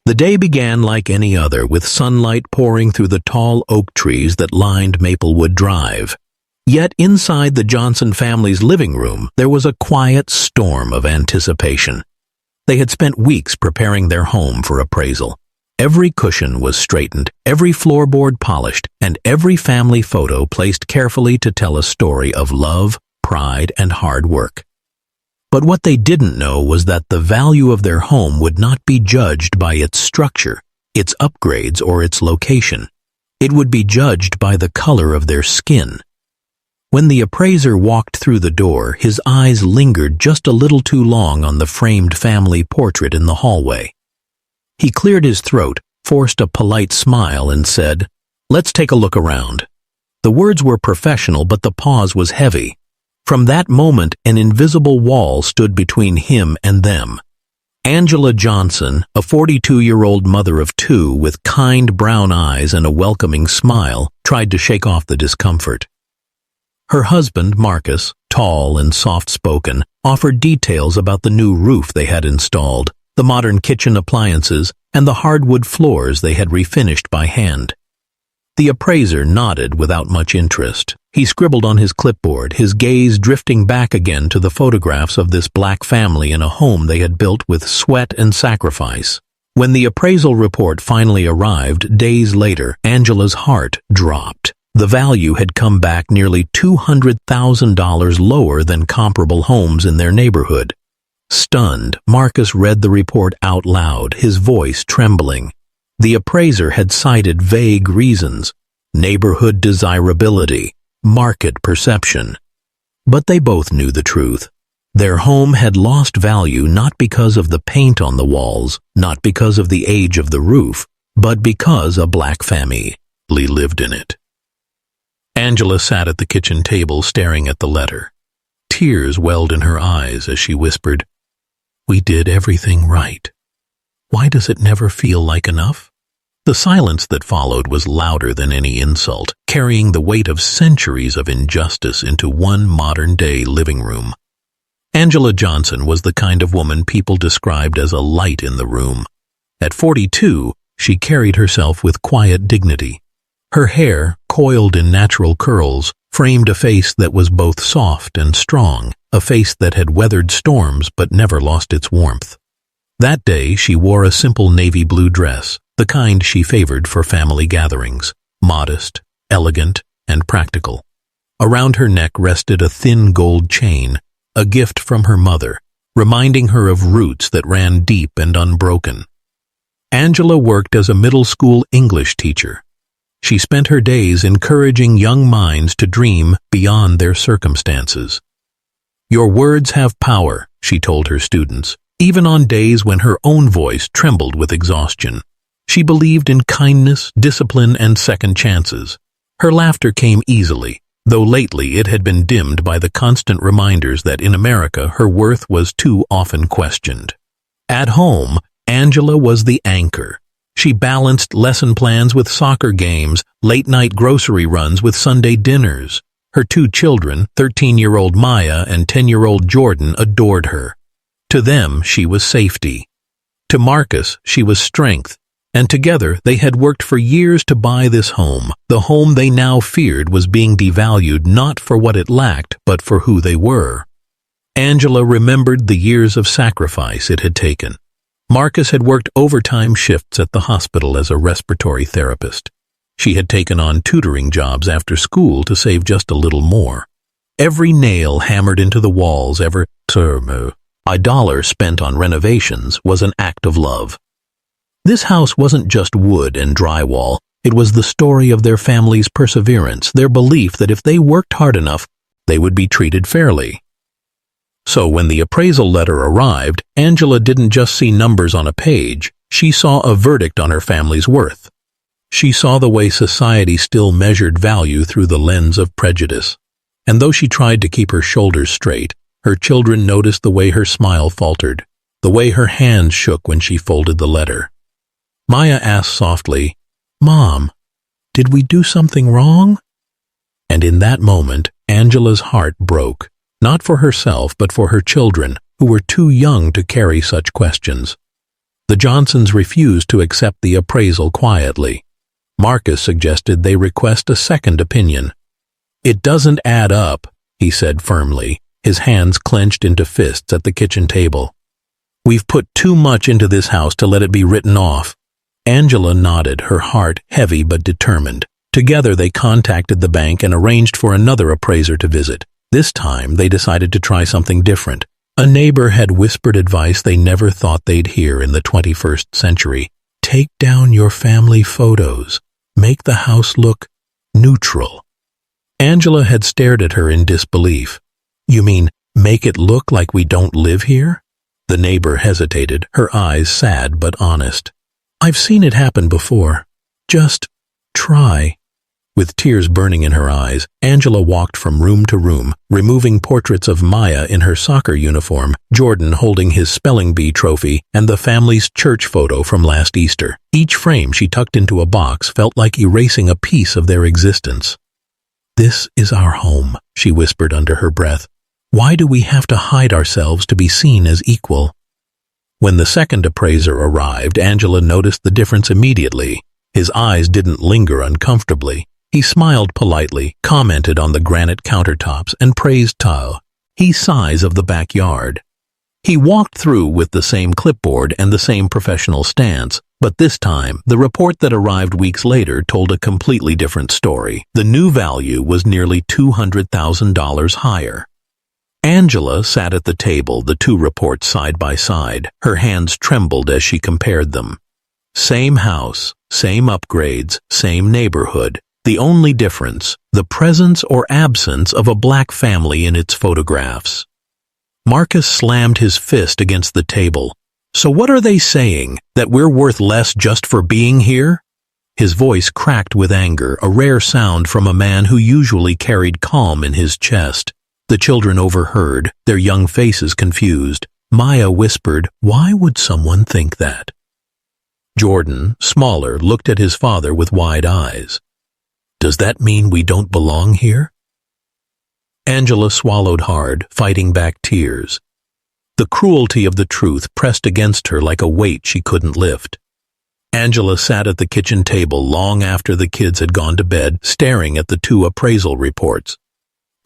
The day began like any other, with sunlight pouring through the tall oak trees that lined Maplewood Drive. Yet inside the Johnson family's living room, there was a quiet storm of anticipation. They had spent weeks preparing their home for appraisal. Every cushion was straightened, every floorboard polished, and every family photo placed carefully to tell a story of love, pride, and hard work. But what they didn't know was that the value of their home would not be judged by its structure, its upgrades, or its location. It would be judged by the color of their skin. When the appraiser walked through the door, his eyes lingered just a little too long on the framed family portrait in the hallway. He cleared his throat, forced a polite smile, and said, "Let's take a look around." The words were professional, but the pause was heavy. From that moment, an invisible wall stood between him and them. Angela Johnson, a 42-year-old mother of two with kind brown eyes and a welcoming smile, tried to shake off the discomfort. Her husband, Marcus, tall and soft-spoken, offered details about the new roof they had installed, the modern kitchen appliances, and the hardwood floors they had refinished by hand. The appraiser nodded without much interest. He scribbled on his clipboard, his gaze drifting back again to the photographs of this black family in a home they had built with sweat and sacrifice. When the appraisal report finally arrived, days later, Angela's heart dropped. The value had come back nearly $200,000 lower than comparable homes in their neighborhood. Stunned, Marcus read the report out loud, his voice trembling. The appraiser had cited vague reasons: neighborhood desirability, market perception. But they both knew the truth. Their home had lost value not because of the paint on the walls, not because of the age of the roof, but because a black family lived in it. Angela sat at the kitchen table staring at the letter. Tears welled in her eyes as she whispered, "We did everything right. Why does it never feel like enough?" The silence that followed was louder than any insult, carrying the weight of centuries of injustice into one modern-day living room. Angela Johnson was the kind of woman people described as a light in the room. At 42, she carried herself with quiet dignity. Her hair, coiled in natural curls, framed a face that was both soft and strong, a face that had weathered storms but never lost its warmth. That day she wore a simple navy blue dress, the kind she favored for family gatherings, modest, elegant, and practical. Around her neck rested a thin gold chain, a gift from her mother, reminding her of roots that ran deep and unbroken. Angela worked as a middle school English teacher. She spent her days encouraging young minds to dream beyond their circumstances. "Your words have power," she told her students, even on days when her own voice trembled with exhaustion. She believed in kindness, discipline, and second chances. Her laughter came easily, though lately it had been dimmed by the constant reminders that in America her worth was too often questioned. At home, Angela was the anchor. She balanced lesson plans with soccer games, late-night grocery runs with Sunday dinners. Her two children, 13-year-old Maya and 10-year-old Jordan, adored her. To them, she was safety. To Marcus, she was strength. And together, they had worked for years to buy this home. The home they now feared was being devalued not for what it lacked, but for who they were. Angela remembered the years of sacrifice it had taken. Marcus had worked overtime shifts at the hospital as a respiratory therapist. She had taken on tutoring jobs after school to save just a little more. Every nail hammered into the walls, every $1 spent on renovations was an act of love. This house wasn't just wood and drywall. It was the story of their family's perseverance, their belief that if they worked hard enough, they would be treated fairly. So when the appraisal letter arrived, Angela didn't just see numbers on a page. She saw a verdict on her family's worth. She saw the way society still measured value through the lens of prejudice. And though she tried to keep her shoulders straight, her children noticed the way her smile faltered, the way her hands shook when she folded the letter. Maya asked softly, "Mom, did we do something wrong?" And in that moment, Angela's heart broke, not for herself but for her children, who were too young to carry such questions. The Johnsons refused to accept the appraisal quietly. Marcus suggested they request a second opinion. "It doesn't add up," he said firmly, his hands clenched into fists at the kitchen table. "We've put too much into this house to let it be written off." Angela nodded, her heart heavy but determined. Together they contacted the bank and arranged for another appraiser to visit. This time they decided to try something different. A neighbor had whispered advice they never thought they'd hear in the 21st century. "Take down your family photos. Make the house look neutral." Angela had stared at her in disbelief. "You mean make it look like we don't live here?" The neighbor hesitated, her eyes sad but honest. "I've seen it happen before. Just try." With tears burning in her eyes, Angela walked from room to room, removing portraits of Maya in her soccer uniform, Jordan holding his spelling bee trophy, and the family's church photo from last Easter. Each frame she tucked into a box felt like erasing a piece of their existence. "This is our home," she whispered under her breath. "Why do we have to hide ourselves to be seen as equal?" When the second appraiser arrived, Angela noticed the difference immediately. His eyes didn't linger uncomfortably. He smiled politely, commented on the granite countertops, and praised tile. He size of the backyard. He walked through with the same clipboard and the same professional stance, but this time, the report that arrived weeks later told a completely different story. The new value was nearly $200,000 higher. Angela sat at the table, the two reports side by side. Her hands trembled as she compared them. Same house, same upgrades, same neighborhood. The only difference, the presence or absence of a black family in its photographs. Marcus slammed his fist against the table. "So what are they saying? That we're worth less just for being here?" His voice cracked with anger, a rare sound from a man who usually carried calm in his chest. The children overheard, their young faces confused. Maya whispered, "Why would someone think that?" Jordan, smaller, looked at his father with wide eyes. "Does that mean we don't belong here?" Angela swallowed hard, fighting back tears. The cruelty of the truth pressed against her like a weight she couldn't lift. Angela sat at the kitchen table long after the kids had gone to bed, staring at the two appraisal reports.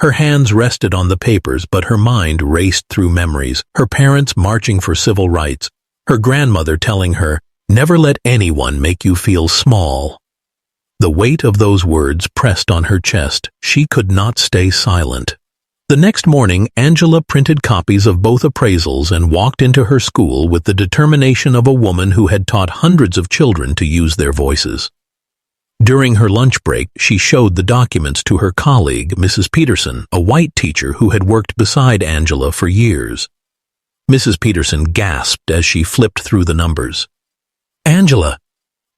Her hands rested on the papers, but her mind raced through memories, her parents marching for civil rights, her grandmother telling her, "Never let anyone make you feel small." The weight of those words pressed on her chest. She could not stay silent. The next morning, Angela printed copies of both appraisals and walked into her school with the determination of a woman who had taught hundreds of children to use their voices. During her lunch break, she showed the documents to her colleague, Mrs. Peterson, a white teacher who had worked beside Angela for years. Mrs. Peterson gasped as she flipped through the numbers. "Angela,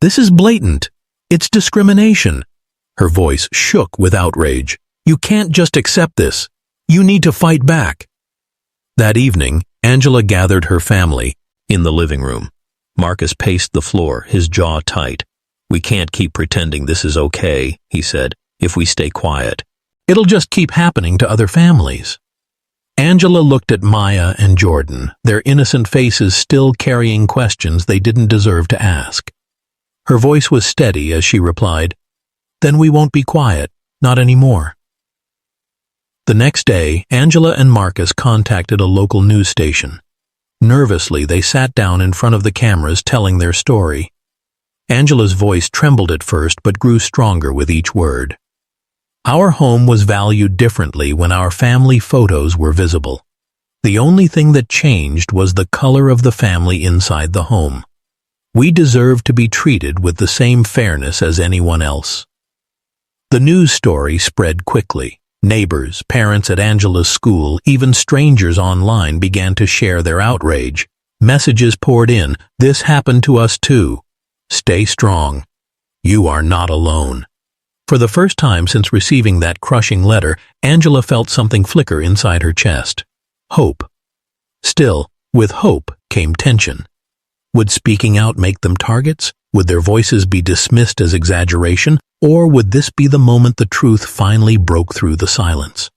this is blatant. It's discrimination." Her voice shook with outrage. "You can't just accept this. You need to fight back." That evening, Angela gathered her family in the living room. Marcus paced the floor, his jaw tight. "We can't keep pretending this is okay," he said. "If we stay quiet, it'll just keep happening to other families." Angela looked at Maya and Jordan, their innocent faces still carrying questions they didn't deserve to ask. Her voice was steady as she replied, "Then we won't be quiet, not anymore." The next day, Angela and Marcus contacted a local news station. Nervously, they sat down in front of the cameras telling their story. Angela's voice trembled at first but grew stronger with each word. "Our home was valued differently when our family photos were visible. The only thing that changed was the color of the family inside the home. We deserve to be treated with the same fairness as anyone else." The news story spread quickly. Neighbors, parents at Angela's school, even strangers online began to share their outrage. Messages poured in, "This happened to us too. Stay strong. You are not alone." For the first time since receiving that crushing letter, Angela felt something flicker inside her chest. Hope. Still, with hope came tension. Would speaking out make them targets? Would their voices be dismissed as exaggeration? Or would this be the moment the truth finally broke through the silence?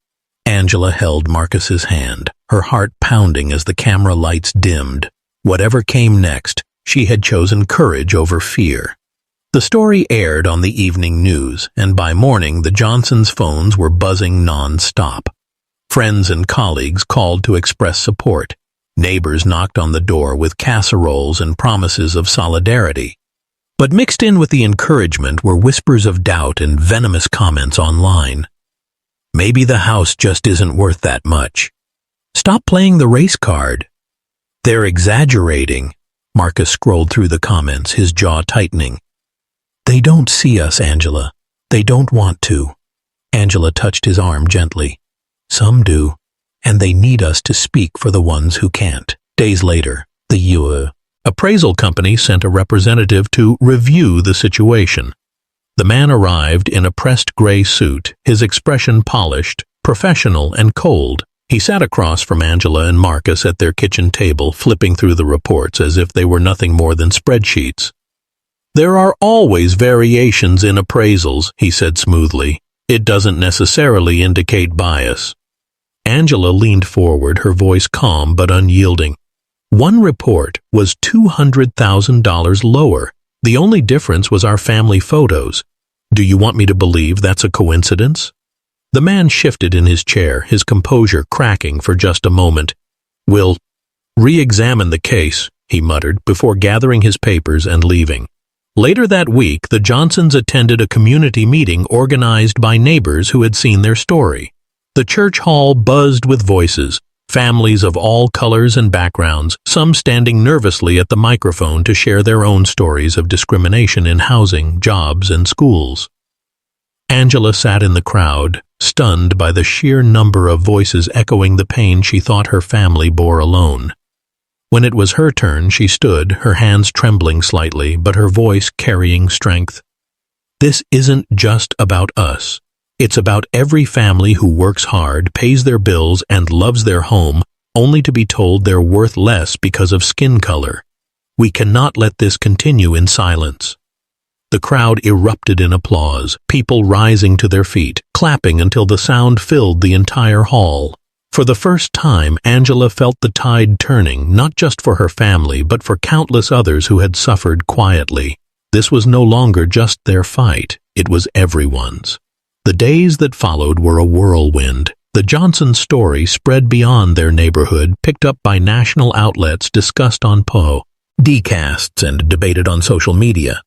Angela held Marcus's hand, her heart pounding as the camera lights dimmed. Whatever came next, She had chosen courage over fear. The story aired on the evening news, and by morning the Johnsons' phones were buzzing non-stop. Friends and colleagues called to express support. Neighbors knocked on the door with casseroles and promises of solidarity. But mixed in with the encouragement were whispers of doubt and venomous comments online. Maybe the house just isn't worth that much. Stop playing the race card. They're exaggerating. Marcus scrolled through the comments, his jaw tightening. They don't see us, Angela. They don't want to. Angela touched his arm gently. Some do, and they need us to speak for the ones who can't. Days later, the appraisal company sent a representative to review the situation. The man arrived in a pressed gray suit, his expression polished, professional and cold. He sat across from Angela and Marcus at their kitchen table, flipping through the reports as if they were nothing more than spreadsheets. There are always variations in appraisals, he said smoothly. It doesn't necessarily indicate bias. Angela leaned forward, her voice calm but unyielding. One report was $200,000 lower. The only difference was our family photos. Do you want me to believe that's a coincidence? The man shifted in his chair, his composure cracking for just a moment. We'll re-examine the case, he muttered, before gathering his papers and leaving. Later that week, the Johnsons attended a community meeting organized by neighbors who had seen their story. The church hall buzzed with voices, families of all colors and backgrounds, some standing nervously at the microphone to share their own stories of discrimination in housing, jobs, and schools. Angela sat in the crowd, stunned by the sheer number of voices echoing the pain she thought her family bore alone. When it was her turn, she stood, her hands trembling slightly, but her voice carrying strength. This isn't just about us. It's about every family who works hard, pays their bills, and loves their home, only to be told they're worth less because of skin color. We cannot let this continue in silence. The crowd erupted in applause, people rising to their feet, clapping until the sound filled the entire hall. For the first time, Angela felt the tide turning, not just for her family, but for countless others who had suffered quietly. This was no longer just their fight, it was everyone's. The days that followed were a whirlwind. The Johnson story spread beyond their neighborhood, picked up by national outlets, discussed on podcasts, and debated on social media.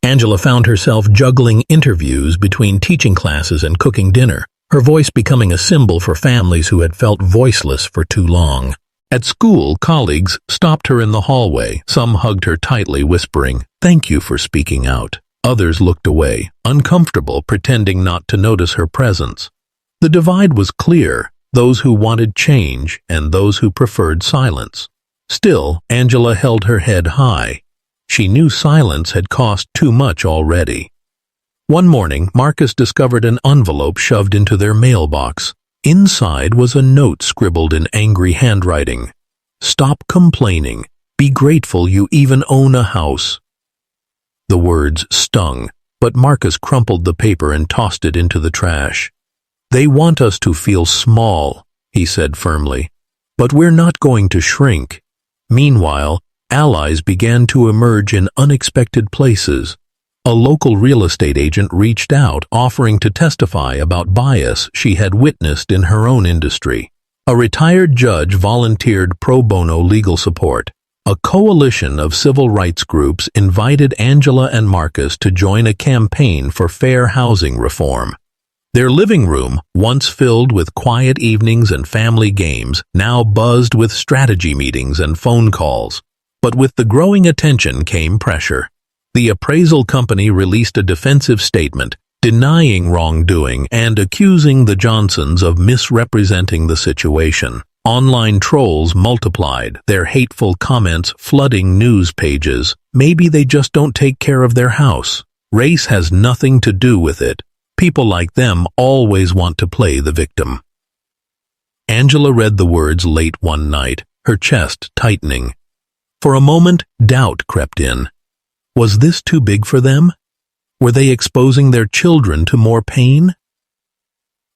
Angela found herself juggling interviews between teaching classes and cooking dinner, her voice becoming a symbol for families who had felt voiceless for too long. At school, colleagues stopped her in the hallway. Some hugged her tightly, whispering, "Thank you for speaking out." Others looked away, uncomfortable, pretending not to notice her presence. The divide was clear, those who wanted change and those who preferred silence. Still, Angela held her head high. She knew silence had cost too much already. One morning, Marcus discovered an envelope shoved into their mailbox. Inside was a note scribbled in angry handwriting. "Stop complaining. Be grateful you even own a house." The words stung, but Marcus crumpled the paper and tossed it into the trash. "They want us to feel small," he said firmly, "but we're not going to shrink." Meanwhile, allies began to emerge in unexpected places. A local real estate agent reached out, offering to testify about bias she had witnessed in her own industry. A retired judge volunteered pro bono legal support. A coalition of civil rights groups invited Angela and Marcus to join a campaign for fair housing reform. Their living room, once filled with quiet evenings and family games, now buzzed with strategy meetings and phone calls. But with the growing attention came pressure. The appraisal company released a defensive statement, denying wrongdoing and accusing the Johnsons of misrepresenting the situation. Online trolls multiplied, their hateful comments flooding news pages. Maybe they just don't take care of their house. Race has nothing to do with it. People like them always want to play the victim. Angela read the words late one night, her chest tightening. For a moment, doubt crept in. Was this too big for them? Were they exposing their children to more pain?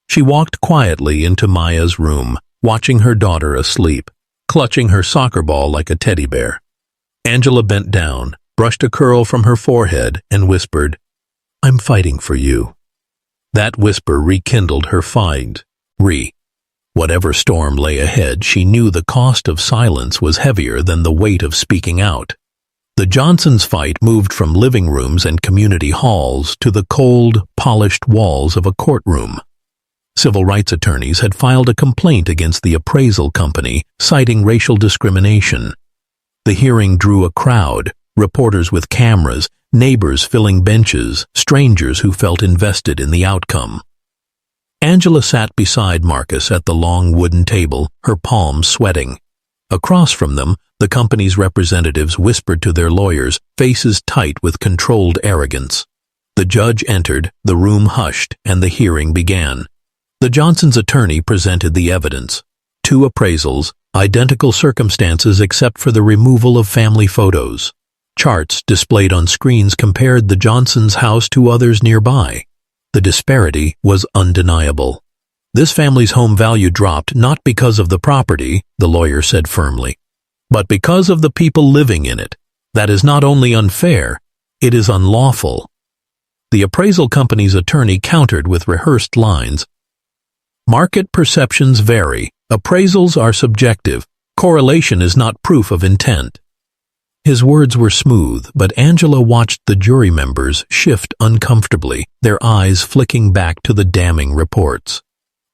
She walked quietly into Maya's room, watching her daughter asleep, clutching her soccer ball like a teddy bear. Angela bent down, brushed a curl from her forehead, and whispered, "I'm fighting for you." That whisper rekindled her fight. Whatever storm lay ahead, she knew the cost of silence was heavier than the weight of speaking out. The Johnsons' fight moved from living rooms and community halls to the cold, polished walls of a courtroom. Civil rights attorneys had filed a complaint against the appraisal company, citing racial discrimination. The hearing drew a crowd, reporters with cameras, neighbors filling benches, strangers who felt invested in the outcome. Angela sat beside Marcus at the long wooden table, her palms sweating. Across from them, the company's representatives whispered to their lawyers, faces tight with controlled arrogance. The judge entered, the room hushed, and the hearing began. The Johnsons' attorney presented the evidence. 2 appraisals, identical circumstances except for the removal of family photos. Charts displayed on screens compared the Johnsons' house to others nearby. The disparity was undeniable. This family's home value dropped not because of the property, the lawyer said firmly, but because of the people living in it. That is not only unfair, it is unlawful. The appraisal company's attorney countered with rehearsed lines. Market perceptions vary. Appraisals are subjective. Correlation is not proof of intent. His words were smooth, but Angela watched the jury members shift uncomfortably, their eyes flicking back to the damning reports.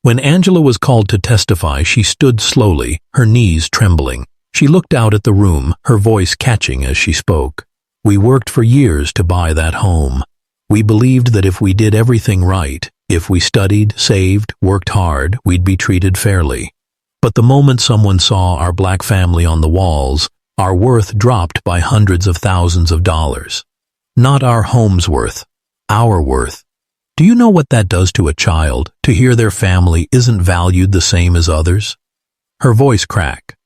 When Angela was called to testify, she stood slowly, her knees trembling. She looked out at the room, her voice catching as she spoke. "We worked for years to buy that home. We believed that if we did everything right, if we studied, saved, worked hard, we'd be treated fairly. But the moment someone saw our black family on the walls, our worth dropped by hundreds of thousands of dollars. Not our home's worth, our worth. Do you know what that does to a child, to hear their family isn't valued the same as others?" Her voice cracked,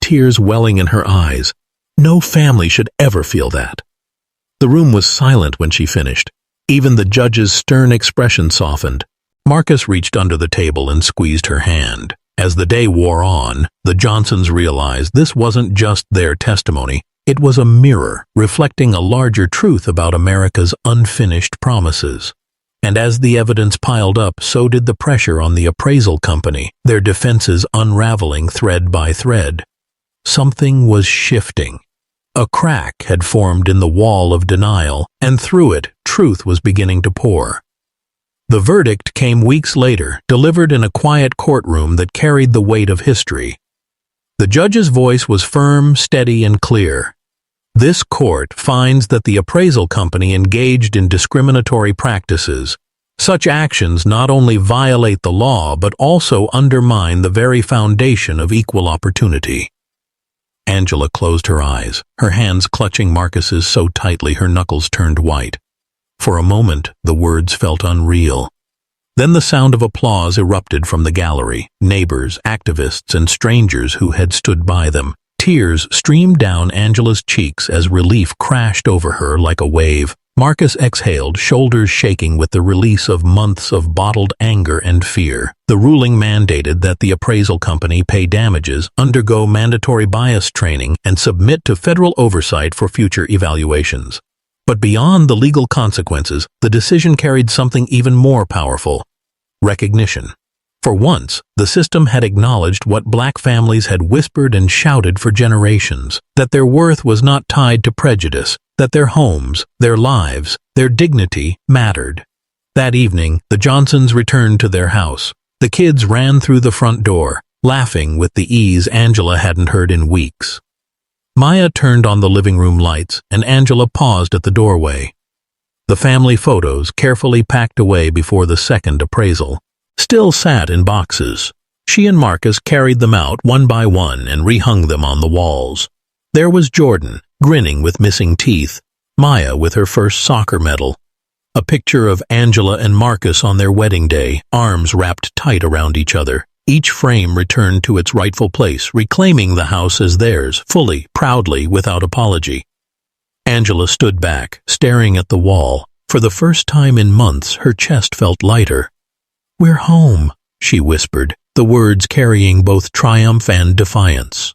tears welling in her eyes. No family should ever feel that. The room was silent when she finished. Even the judge's stern expression softened. Marcus reached under the table and squeezed her hand. As the day wore on, the Johnsons realized this wasn't just their testimony. It was a mirror reflecting a larger truth about America's unfinished promises. And as the evidence piled up, so did the pressure on the appraisal company, their defenses unraveling thread by thread. Something was shifting. A crack had formed in the wall of denial, and through it, truth was beginning to pour. The verdict came weeks later, delivered in a quiet courtroom that carried the weight of history. The judge's voice was firm, steady, and clear. This court finds that the appraisal company engaged in discriminatory practices. Such actions not only violate the law but also undermine the very foundation of equal opportunity. Angela closed her eyes, her hands clutching Marcus's so tightly her knuckles turned white. For a moment, the words felt unreal. Then the sound of applause erupted from the gallery, neighbors, activists, and strangers who had stood by them. Tears streamed down Angela's cheeks as relief crashed over her like a wave. Marcus exhaled, shoulders shaking with the release of months of bottled anger and fear. The ruling mandated that the appraisal company pay damages, undergo mandatory bias training, and submit to federal oversight for future evaluations. But beyond the legal consequences, the decision carried something even more powerful: recognition. For once, the system had acknowledged what black families had whispered and shouted for generations, that their worth was not tied to prejudice, that their homes, their lives, their dignity mattered. That evening, the Johnsons returned to their house. The kids ran through the front door, laughing with the ease Angela hadn't heard in weeks. Maya turned on the living room lights, and Angela paused at the doorway. The family photos, carefully packed away before the second appraisal, still sat in boxes. She and Marcus carried them out one by one and rehung them on the walls. There was Jordan, grinning with missing teeth, Maya with her first soccer medal, a picture of Angela and Marcus on their wedding day, arms wrapped tight around each other. Each frame returned to its rightful place, reclaiming the house as theirs, fully, proudly, without apology. Angela stood back, staring at the wall. For the first time in months, her chest felt lighter. "We're home," she whispered, the words carrying both triumph and defiance.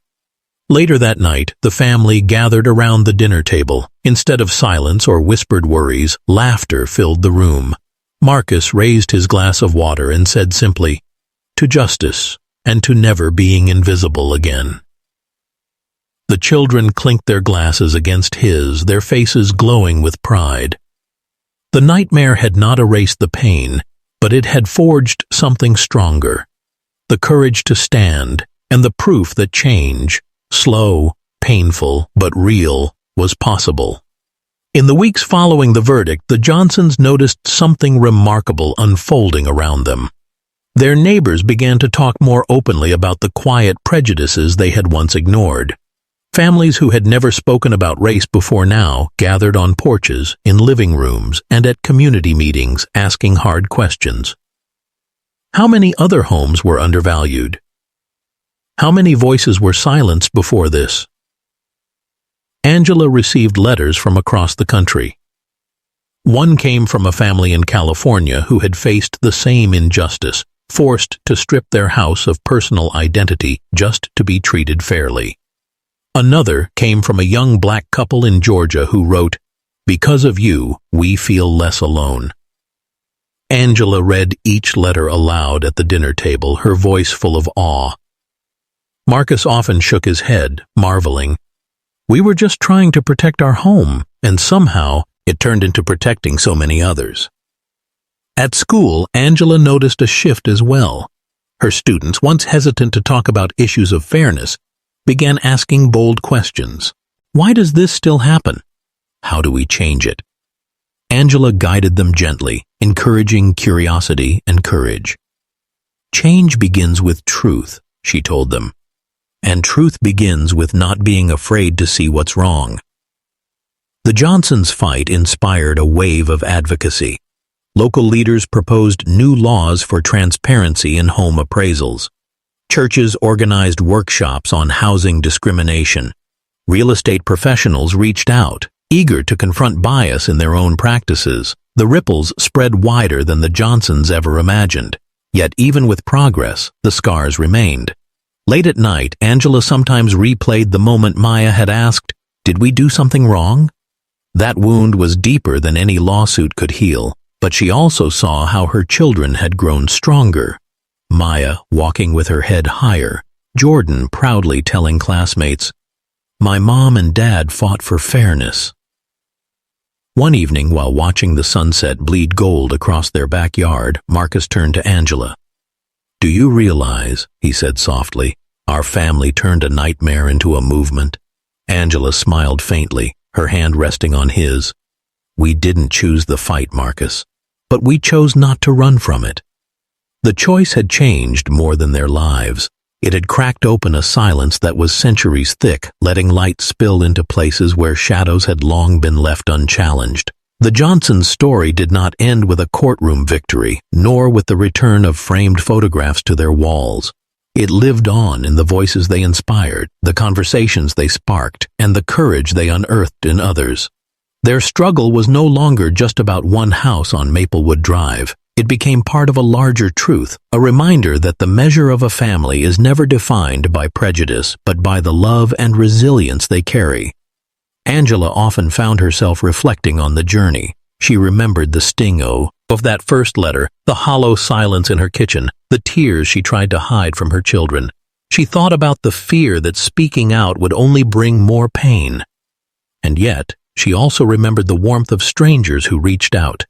Later that night, the family gathered around the dinner table. Instead of silence or whispered worries, laughter filled the room. Marcus raised his glass of water and said simply, "To justice, and to never being invisible again." The children clinked their glasses against his, their faces glowing with pride. The nightmare had not erased the pain, but it had forged something stronger. The courage to stand, and the proof that change, slow, painful, but real, was possible. In the weeks following the verdict, the Johnsons noticed something remarkable unfolding around them. Their neighbors began to talk more openly about the quiet prejudices they had once ignored. Families who had never spoken about race before now gathered on porches, in living rooms, and at community meetings, asking hard questions. How many other homes were undervalued? How many voices were silenced before this? Angela received letters from across the country. One came from a family in California who had faced the same injustice, forced to strip their house of personal identity just to be treated fairly. Another came from a young black couple in Georgia who wrote, "Because of you, we feel less alone." Angela read each letter aloud at the dinner table, her voice full of awe. Marcus often shook his head, marveling. We were just trying to protect our home, and somehow it turned into protecting so many others. At school, Angela noticed a shift as well. Her students, once hesitant to talk about issues of fairness, began asking bold questions. Why does this still happen? How do we change it? Angela guided them gently, encouraging curiosity and courage. Change begins with truth, she told them. And truth begins with not being afraid to see what's wrong. The Johnsons' fight inspired a wave of advocacy. Local leaders proposed new laws for transparency in home appraisals. Churches organized workshops on housing discrimination. Real estate professionals reached out, eager to confront bias in their own practices. The ripples spread wider than the Johnsons ever imagined. Yet even with progress, the scars remained. Late at night, Angela sometimes replayed the moment Maya had asked, "Did we do something wrong?" That wound was deeper than any lawsuit could heal, but she also saw how her children had grown stronger. Maya walking with her head higher, Jordan proudly telling classmates, "My mom and dad fought for fairness." One evening, while watching the sunset bleed gold across their backyard, Marcus turned to Angela. "Do you realize," he said softly, "our family turned a nightmare into a movement?" Angela smiled faintly, her hand resting on his. "We didn't choose the fight, Marcus, but we chose not to run from it." The choice had changed more than their lives. It had cracked open a silence that was centuries thick, letting light spill into places where shadows had long been left unchallenged. The Johnsons' story did not end with a courtroom victory, nor with the return of framed photographs to their walls. It lived on in the voices they inspired, the conversations they sparked, and the courage they unearthed in others. Their struggle was no longer just about one house on Maplewood Drive. It became part of a larger truth, a reminder that the measure of a family is never defined by prejudice, but by the love and resilience they carry. Angela often found herself reflecting on the journey. She remembered the sting of that first letter, the hollow silence in her kitchen, the tears she tried to hide from her children. She thought about the fear that speaking out would only bring more pain. And yet, she also remembered the warmth of strangers who reached out,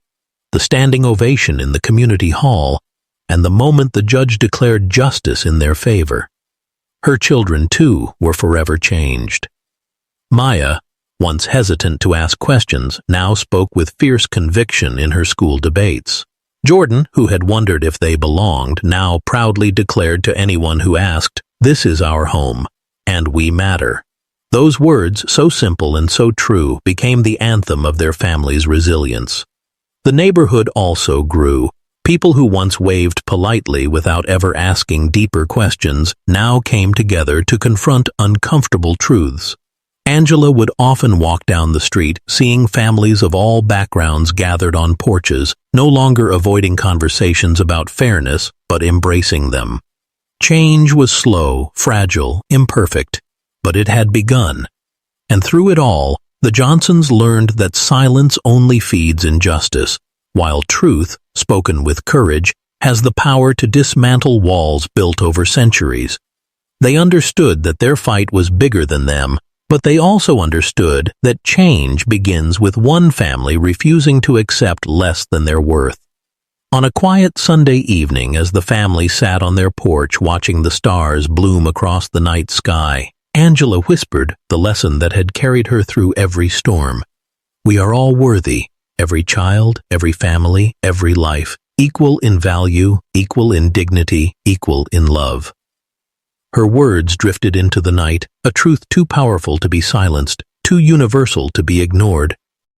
the standing ovation in the community hall, and the moment the judge declared justice in their favor. Her children, too, were forever changed. Maya, once hesitant to ask questions, now spoke with fierce conviction in her school debates. Jordan, who had wondered if they belonged, now proudly declared to anyone who asked, "This is our home, and we matter." Those words, so simple and so true, became the anthem of their family's resilience. The neighborhood also grew. People who once waved politely without ever asking deeper questions now came together to confront uncomfortable truths. Angela would often walk down the street, seeing families of all backgrounds gathered on porches, no longer avoiding conversations about fairness, but embracing them. Change was slow, fragile, imperfect, but it had begun. And through it all, the Johnsons learned that silence only feeds injustice, while truth, spoken with courage, has the power to dismantle walls built over centuries. They understood that their fight was bigger than them, but they also understood that change begins with one family refusing to accept less than their worth. On a quiet Sunday evening, as the family sat on their porch watching the stars bloom across the night sky, Angela whispered the lesson that had carried her through every storm. We are all worthy, every child, every family, every life, equal in value, equal in dignity, equal in love. Her words drifted into the night, a truth too powerful to be silenced, too universal to be ignored.